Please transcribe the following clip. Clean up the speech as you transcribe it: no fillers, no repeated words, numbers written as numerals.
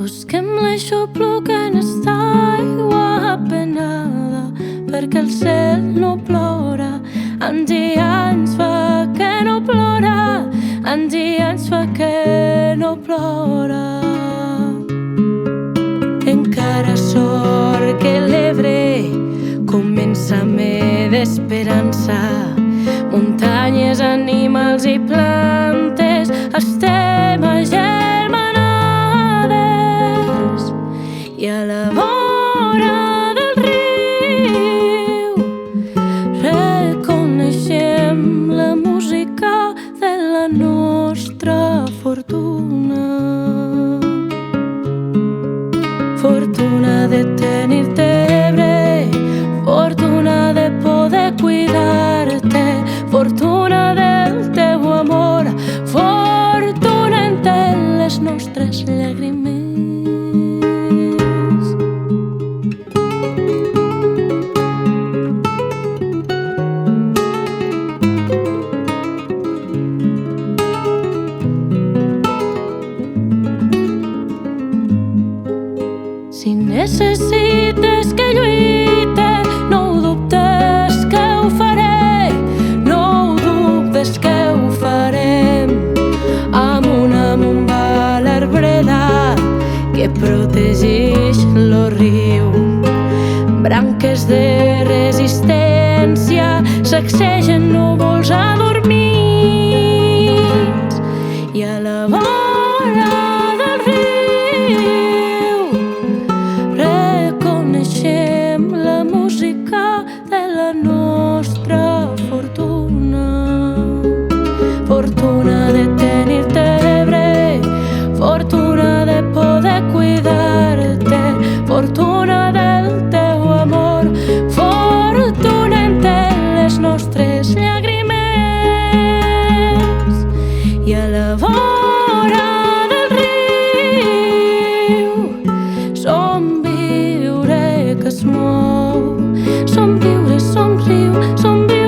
Busquem l'aixoplo que en esta aigua apenada, perquè el cel no plora. En dia ens fa que no plora, en dia ens fa que no plora. Encara sort que l'Ebre comença me d'esperança. Muntanyes, animals i plantes, estem agermanades. I a la vora del riu reconeixem la música de la nostra fortuna. Fortuna de tenir-te, Ebre, fortuna de poder cuidar-te, fortuna del teu amor, fortuna entén les nostres llàgrimes. Si necessites que lluite, no ho dubtes que ho faré, no ho dubtes que ho farem, amb una muntanya arbreda que protegeix lo riu. Branques de resistència sacsegen núvols adormits i a la vora del riu reconeixem la música de la nostra fortuna. Fortuna de tenir-te, Ebre, fortuna de poder cuidar-te, fortuna del teu amor, fortuna entén les nostres llàgrimes. I a la vora del riu som viure que es mou, som viure, som riu, som viure.